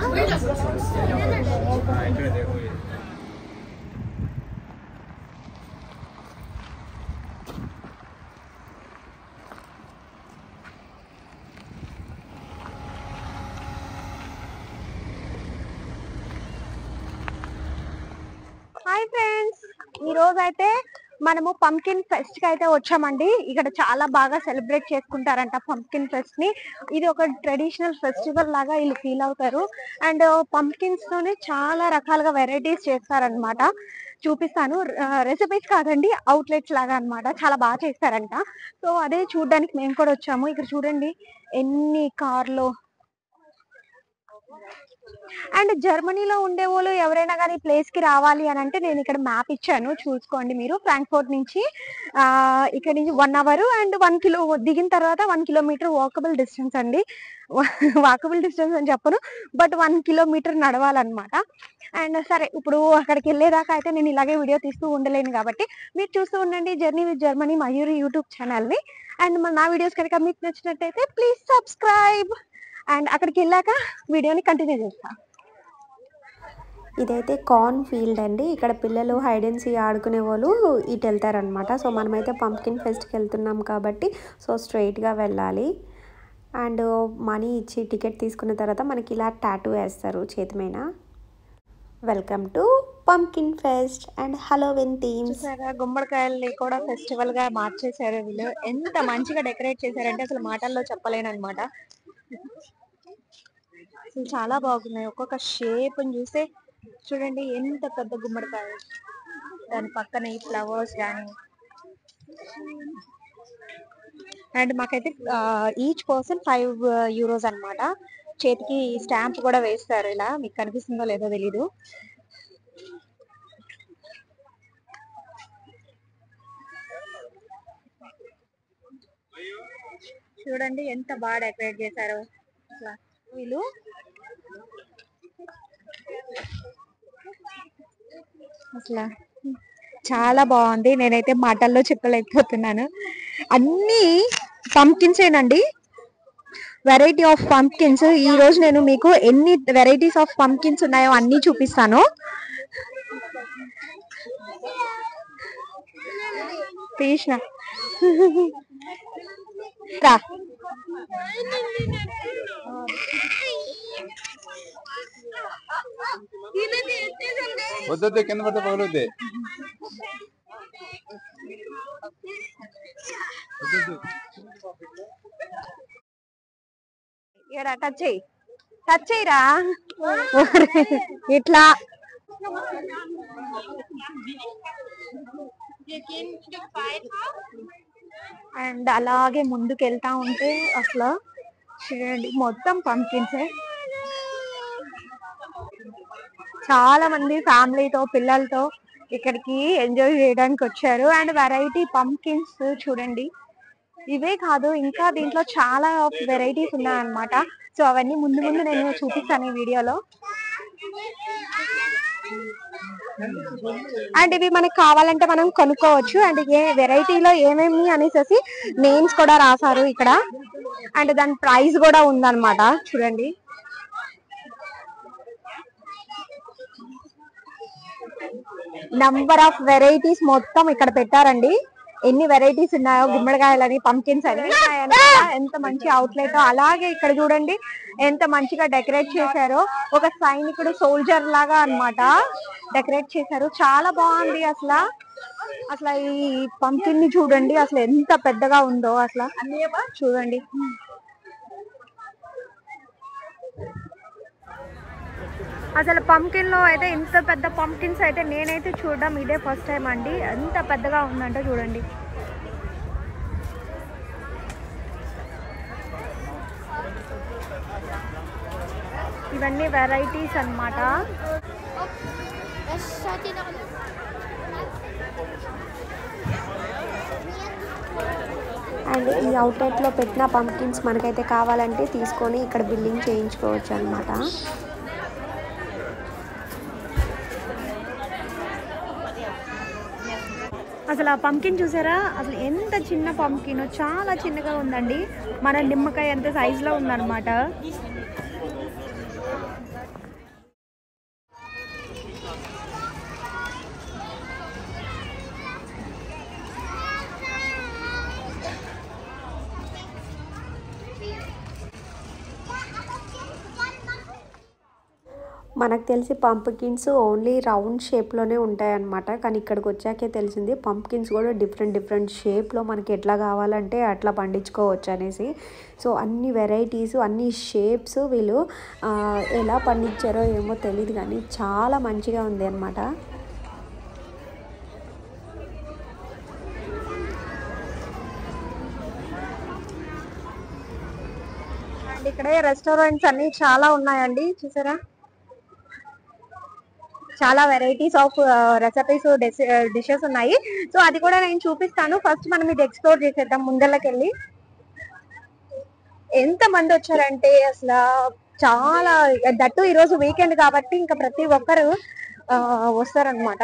Hi friends, ఈ రోజు అయితే మనము పంకిన్ ఫెస్ట్ కి అయితే వచ్చామండి. ఇక్కడ చాలా బాగా సెలబ్రేట్ చేసుకుంటారంట పంకిన్ ఫెస్ట్ ని. ఇది ఒక ట్రెడిషనల్ ఫెస్టివల్ లాగా వీళ్ళు ఫీల్ అవుతారు. అండ్ పంకిన్స్ తోనే చాలా రకాలుగా వెరైటీస్ చేస్తారనమాట. చూపిస్తాను. రెసిపీస్ కాదండి, అవుట్లెట్స్ లాగా అన్నమాట. చాలా బాగా చేస్తారంట. సో అదే చూడడానికి మేము కూడా వచ్చాము. ఇక్కడ చూడండి ఎన్ని కార్లు. అండ్ జర్మనీలో ఉండే వాళ్ళు ఎవరైనా కానీ ప్లేస్ కి రావాలి అని అంటే నేను ఇక్కడ మ్యాప్ ఇచ్చాను, చూసుకోండి మీరు. ఫ్రాంక్ఫర్ట్ నుంచి ఇక్కడ నుంచి 1 అవర్ అండ్ 1 కిలో దిగిన తర్వాత 1 కిలోమీటర్ వాకబుల్ డిస్టెన్స్ అండి. వాకబుల్ డిస్టెన్స్ అని చెప్పను, బట్ 1 కిలోమీటర్ నడవాలన్నమాట. అండ్ సరే, ఇప్పుడు అక్కడికి వెళ్ళేదాకా అయితే నేను ఇలాగే వీడియో తీస్తూ ఉండలేను కాబట్టి మీరు చూస్తూ ఉండండి journey with Germany Mayuri YouTube ఛానల్ని. అండ్ నా వీడియోస్ కనుక మీకు నచ్చినట్టయితే ప్లీజ్ సబ్స్క్రైబ్. అండ్ అక్కడికి వెళ్ళాక వీడియోని కంటిన్యూ చేస్తా. ఇదైతే కార్న్ ఫీల్డ్ అండి. ఇక్కడ పిల్లలు హైడ్ అండ్ సీ ఆడుకునే వాళ్ళు ఇటు వెళ్తారనమాట. సో మనమైతే పంప్కిన్ ఫెస్ట్కి వెళ్తున్నాం కాబట్టి సో స్ట్రైట్గా వెళ్ళాలి. అండ్ మనీ ఇచ్చి టికెట్ తీసుకున్న తర్వాత మనకి ఇలా టాటూ వేస్తారు చేతి మీద. Welcome to pumpkin fest and halloween themes. గుమ్మడికాయల్ని కూడా ఫెస్టివల్ గా మార్చేశారు వీళ్ళు. ఎంత మంచిగా డెకరేట్ చేశారంటే అసలు మాటల్లో చెప్పలేను అనమాట. అసలు చాలా బాగున్నాయి. ఒక్కొక్క షేప్ చూస్తే చూడండి ఎంత పెద్ద గుమ్మడికాయ, దాని పక్కన ఈ ఫ్లవర్స్ కానీ. అండ్ మాకైతే ఈచ్ పర్సన్ 5 euros అన్నమాట. చేతికి స్టాంప్ కూడా వేస్తారు. ఇలా మీకు కనిపిస్తుందో లేదో తెలీదు. చూడండి ఎంత బాగా డెకరేట్ చేశారు వీళ్ళు. అసలు చాలా బాగుంది. నేనైతే మాటల్లో చెప్పలేకపోతున్నాను. అన్ని పంప్కిన్స్ ఏనండి, వెరైటీ ఆఫ్ పంప్కిన్స్. ఈ రోజు నేను మీకు ఎన్ని వెరైటీస్ ఆఫ్ పంప్కిన్స్ ఉన్నాయో అన్ని చూపిస్తాను. కృష్ణ వద్దే కింద పడితే పగలొద్దే. ఇక్కడ టచ్ చేయి, టచ్ చేయరా ఇట్లా. అండ్ అలాగే ముందుకు వెళ్తా ఉంటే అసలు చూడండి మొత్తం పంప్కిన్సే. చాలా మంది ఫ్యామిలీతో పిల్లలతో ఇక్కడికి ఎంజాయ్ చేయడానికి వచ్చారు. అండ్ వెరైటీ పంప్కిన్స్ చూడండి. ఇవే కాదు, ఇంకా దీంట్లో చాలా వెరైటీస్ ఉన్నాయన్నమాట. సో అవన్నీ ముందు ముందు నేను చూపిస్తాను ఈ వీడియోలో. అండ్ ఇవి మనకు కావాలంటే మనం కొనుక్కోవచ్చు. అండ్ ఏ వెరైటీలో ఏమేమి అనేసి నేమ్స్ కూడా రాశారు ఇక్కడ. అండ్ దాని ప్రైస్ కూడా ఉందన్నమాట. చూడండి నంబర్ ఆఫ్ వెరైటీస్ మొత్తం ఇక్కడ పెట్టారండి. ఎన్ని వెరైటీస్ ఉన్నాయో, గుమ్మడికాయలని, పంప్కిన్స్ అని. ఎంత మంచి అవుట్లెట్. అలాగే ఇక్కడ చూడండి ఎంత మంచిగా డెకరేట్ చేశారో. ఒక సైనికుడు సోల్జర్ లాగా అన్నమాట డెకరేట్ చేశారు. చాలా బాగుంది అసలు. అసలు ఈ పంప్కిన్ ని చూడండి అసలు ఎంత పెద్దగా ఉందో. అసలు చూడండి. అసలు పంప్కిన్ లో అయితే ఇంత పెద్ద పంప్కిన్స్ అయితే నేనైతే చూడడం ఇదే ఫస్ట్ టైం అండి. ఎంత పెద్దగా ఉందంటే చూడండి. ఇవన్నీ వెరైటీస్ అన్నమాట. అండ్ ఈ అవుట్లెట్లో పెట్టిన పంప్కిన్స్ మనకైతే కావాలంటే తీసుకొని ఇక్కడ బిల్లింగ్ చేయించుకోవచ్చు అనమాట. అసలు ఆ పంప్కిన్ చూసారా, అసలు ఎంత చిన్న పంప్కిన్, చాలా చిన్నగా ఉందండి. మన నిమ్మకాయ ఎంత సైజులో ఉందన్నమాట. మనకు తెలిసి పంప్కిన్స్ ఓన్లీ రౌండ్ షేప్లోనే ఉంటాయన్నమాట. కానీ ఇక్కడికి వచ్చాకే తెలిసింది పంప్కిన్స్ కూడా డిఫరెంట్ షేప్లో మనకి ఎట్లా కావాలంటే అట్లా పండించుకోవచ్చు అనేసి. సో అన్ని వెరైటీస్, అన్ని షేప్స్ వీళ్ళు ఎలా పండించారో ఏమో తెలియదు కానీ చాలా మంచిగా ఉంది అనమాట. ఇక్కడే రెస్టారెంట్స్ అన్ని చాలా ఉన్నాయండి, చూసారా? చాలా వెరైటీస్ ఆఫ్ రెసిపీస్, డిషెస్ ఉన్నాయి. సో అది కూడా నేను చూపిస్తాను. ఫస్ట్ మనం ఇది ఎక్స్ప్లోర్ చేసేద్దాం ముందరకి వెళ్ళి. ఎంత మంది వచ్చారంటే అసలు చాలా, దట్టు ఈరోజు వీకెండ్ కాబట్టి ఇంకా ప్రతి ఒక్కరు వస్తారనమాట.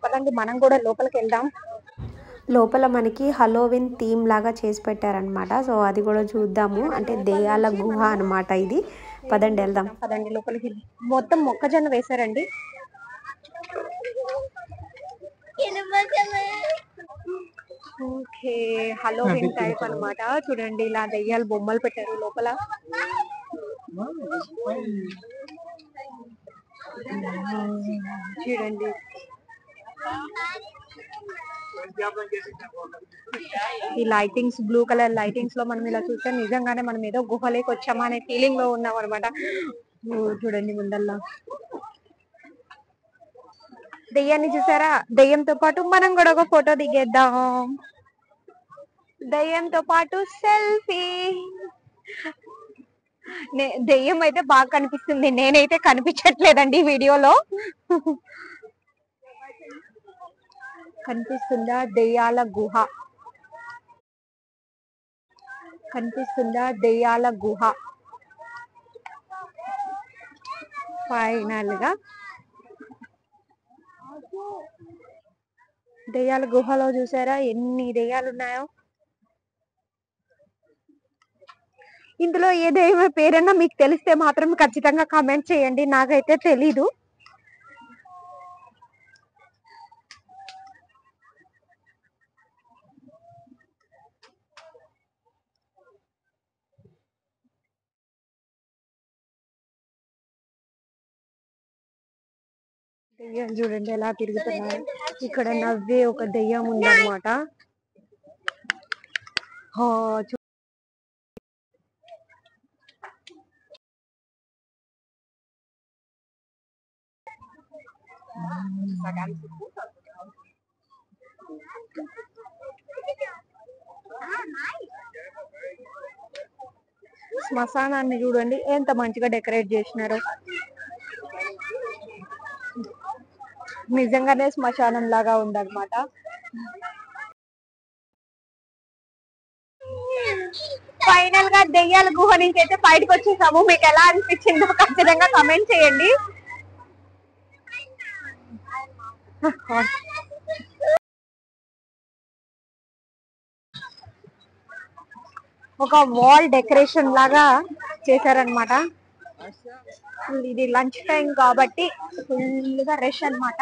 పదండి మనం కూడా లోపలికి వెళ్దాం. లోపల మనకి హలోవిన్ థీమ్ లాగా చేసి పెట్టారనమాట. సో అది కూడా చూద్దాము. అంటే దెయ్యాల గుహ అనమాట ఇది. పదండి వెళ్దాం. పదండి లోపలికి. మొత్తం మొక్కజొన్న వేశారండి. ఓకే, హలోవిన్ టైప్ అన్నమాట. చూడండి ఇలా దెయ్యాలు బొమ్మలు పెట్టారు లోపల. చూడండి ఈ లైటింగ్స్, బ్లూ కలర్ లైటింగ్స్ లో మనం ఇలా చూస్తే నిజంగానే మనం ఏదో గుహలోకి వచ్చామా అనే ఫీలింగ్ లో ఉన్నాం అనమాట. చూడండి ముందల్లా దెయ్యాన్ని చూసారా? దెయ్యంతో పాటు మనం కూడా ఒక ఫోటో దిగేద్దాం. దెయ్యంతో పాటు సెల్ఫీ. దెయ్యం అయితే బాగా కనిపిస్తుంది, నేనైతే కనిపించట్లేదండి వీడియోలో. కనిపిస్తుందా దెయ్యాల గుహ? కనిపిస్తుందా దెయ్యాల గుహ? ఫైనల్ గా దెయ్యాల గుహలో చూసారా ఎన్ని దెయ్యాలు ఉన్నాయో. ఇందులో ఏ దెయ్యం పేరన్నా మీకు తెలిస్తే మాత్రం ఖచ్చితంగా కామెంట్ చేయండి, నాకైతే తెలీదు. దెయ్యం చూడండి ఎలా తిరుగుతున్నారు. ఇక్కడ నవ్వే ఒక దెయ్యం ఉందన్నమాట. శ్మశానాన్ని చూడండి ఎంత మంచిగా డెకరేట్ చేసినారో. నిజంగానే శ్మశానం లాగా ఉందన్నమాట. ఫైనల్ గా దెయ్యాల గుహ నుంచి అయితే బయటకు వచ్చేసాము. మీకు ఎలా అనిపించిందో ఖచ్చితంగా కమెంట్ చేయండి. ఒక వాల్ డెకరేషన్ లాగా చేశారనమాట. ఇది లంచ్ టైం కాబట్టి ఫుల్ గా రష్ అనమాట.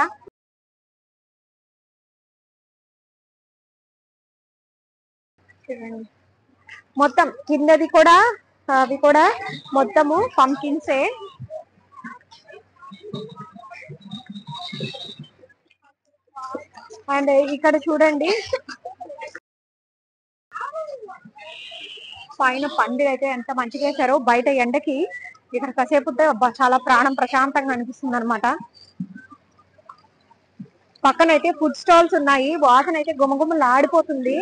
మొత్తం కిందది కూడా, అవి కూడా మొత్తము పంకిన్సే. అండ్ ఇక్కడ చూడండి పైన పందిరి అయితే ఎంత మంచిగా వేశారో. బయట ఎండకి ఇక్కడ కాసేపు చాలా ప్రాణం ప్రశాంతంగా అనిపిస్తుంది అనమాట. పక్కన అయితే ఫుడ్ స్టాల్స్ ఉన్నాయి, వాసన అయితే గుమగుమలు ఆడిపోతుంది.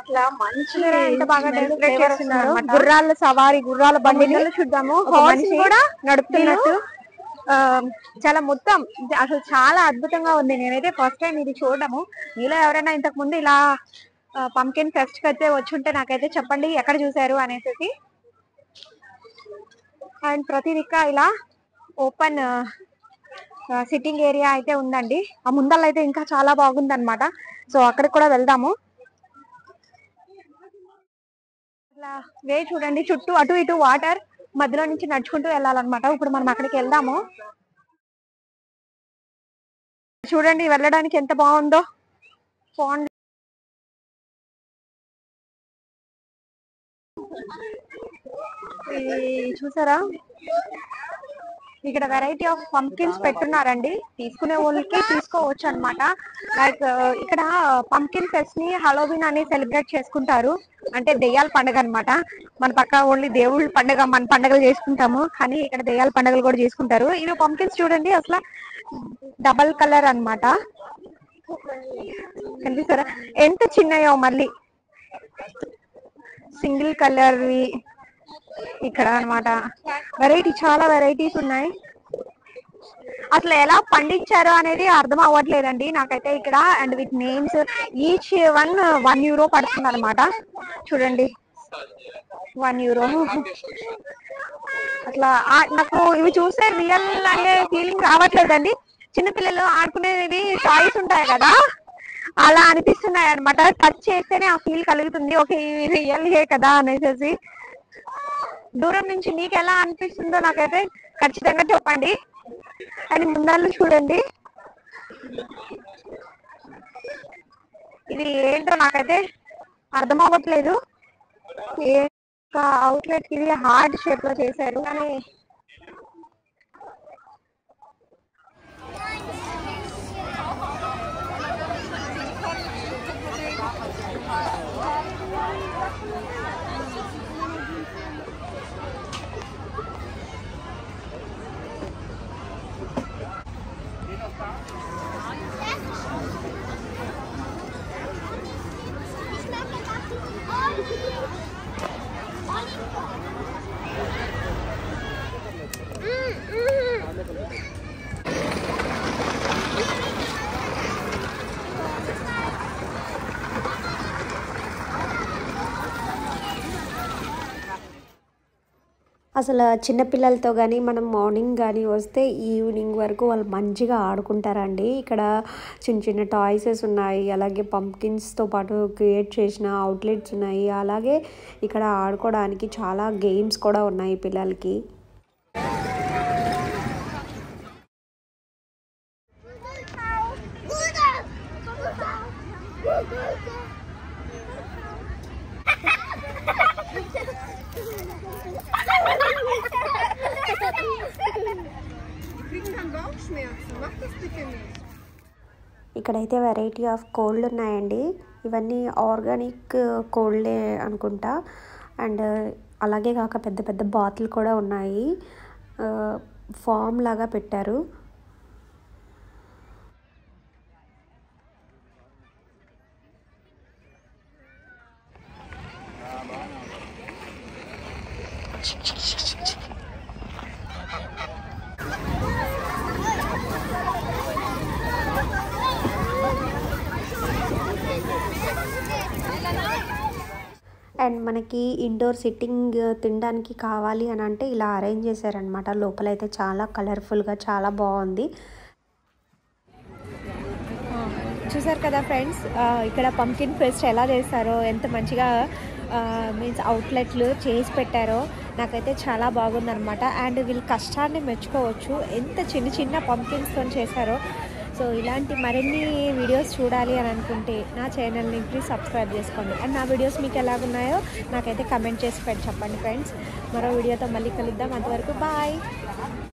అట్లా మంచిగా ఎంత బాగా డెకరేట్ చేస్తున్నారు. గుర్రాల సవారి, గుర్రాల బండిని చూద్దాము. హార్స్ కూడా నడుపుతున్నట్టు చాలా మొత్తం అసలు చాలా అద్భుతంగా ఉంది. నేనైతే ఫస్ట్ టైం ఇది చూడడము. మీలో ఎవరైనా ఇంతకు ముందు ఇలా పంకిన్ ఫెస్ట్ కి అయితే వచ్చుంటే నాకైతే చెప్పండి ఎక్కడ చూసారు అనేసి. అండ్ ప్రతి దిక్కా ఇలా ఓపెన్ సిట్టింగ్ ఏరియా అయితే ఉందండి. ఆ ముందల్ల అయితే ఇంకా చాలా బాగుంది అనమాట. సో అక్కడికి కూడా వెళ్దాము. అలా వే చూడండి, చుట్టూ అటు ఇటు వాటర్, మధ్యలో నుంచి నడుచుకుంటూ వెళ్ళాలన్నమాట. ఇప్పుడు మనం అక్కడికి వెళ్దాము. చూడండి వెళ్ళడానికి ఎంత బాగుందో. పాండ్ చూసారా ఇక్కడ వెరైటీ ఆఫ్ పంకిన్స్ పెట్టున్నారండి, తీసుకునే వాళ్ళకి తీసుకోవచ్చు అనమాట. లైక్ ఇక్కడ పంకిన్ ఫెస్ట్ ని హలోవిన్ అని సెలబ్రేట్ చేసుకుంటారు, అంటే దెయ్యాల పండుగ అనమాట. మన పక్క ఓన్లీ దేవుళ్ళ పండుగ, మన పండుగలు చేసుకుంటాము, కానీ ఇక్కడ దెయ్యాల పండుగలు కూడా చేసుకుంటారు. ఇవి పంకిన్స్ చూడండి, అసలు డబల్ కలర్ అన్నమాట. కనిపిస్తారా ఎంత చిన్నయో, మళ్ళీ సింగిల్ కలర్ ఇక్కడ అన్నమాట. వెరైటీ, చాలా వెరైటీస్ ఉన్నాయి. అసలు ఎలా పండించారో అనేది అర్థం అవ్వట్లేదండి నాకైతే ఇక్కడ. And with names, each one €1 పడుతుంది అనమాట. చూడండి, €1. అట్లా నాకు ఇవి చూస్తే రియల్ అనే ఫీలింగ్ రావట్లేదండి. చిన్నపిల్లలు ఆడుకునేవి టాయ్స్ ఉంటాయి కదా, అలా అనిపిస్తున్నాయి అనమాట. టచ్ చేస్తేనే ఆ ఫీల్ కలుగుతుంది, ఓకే ఇవి రియల్ కదా అనేసి. దూరం నుంచి మీకు ఎలా అనిపిస్తుందో నాకైతే ఖచ్చితంగా చెప్పండి. అండ్ ముందళ్ళు చూడండి, ఇది ఏంటో నాకైతే అర్థం అవ్వట్లేదు. ఏ అవుట్లెట్ ఇది హార్డ్ షేప్ లో చేశారు, కానీ అసలు చిన్నపిల్లలతో కానీ మనం మార్నింగ్ కానీ వస్తే ఈవినింగ్ వరకు వాళ్ళు మంచిగా ఆడుకుంటారండి. ఇక్కడ చిన్న చిన్న టాయ్సెస్ ఉన్నాయి, అలాగే పంప్కిన్స్తో పాటు క్రియేట్ చేసిన అవుట్లెట్స్ ఉన్నాయి, అలాగే ఇక్కడ ఆడుకోవడానికి చాలా గేమ్స్ కూడా ఉన్నాయి పిల్లలకి. ఇక్కడైతే వెరైటీ ఆఫ్ కోళ్ళు ఉన్నాయండి. ఇవన్నీ ఆర్గానిక్ కోళ్ళే అనుకుంటా. అండ్ అలాగే కాక పెద్ద పెద్ద బాతులు కూడా ఉన్నాయి, ఫామ్ లాగా పెట్టారు. అండ్ మనకి ఇండోర్ సిట్టింగ్ తినడానికి కావాలి అని అంటే ఇలా అరేంజ్ చేశారనమాట. లోపలైతే చాలా కలర్ఫుల్గా చాలా బాగుంది. చూసారు కదా ఫ్రెండ్స్, ఇక్కడ పంకిన్ ఫెస్ట్ ఎలా చేస్తారో, ఎంత మంచిగా మీన్స్ అవుట్లెట్లు చేసి పెట్టారో నాకైతే చాలా బాగుందనమాట. అండ్ వీళ్ళు కష్టాన్ని మెచ్చుకోవచ్చు, ఎంత చిన్న చిన్న పంకిన్స్తో చేశారో. సో ఇలాంటి మరిన్ని వీడియోస్ చూడాలి అని అనుకుంటే నా ఛానల్ని ప్లీజ్ సబ్స్క్రైబ్ చేసుకోండి. అండ్ నా వీడియోస్ మీకు ఎలాగున్నాయో నాకైతే కమెంట్ చేసి చెప్పండి ఫ్రెండ్స్. మరో వీడియోతో మళ్ళీ కలుద్దాం, అంతవరకు బాయ్.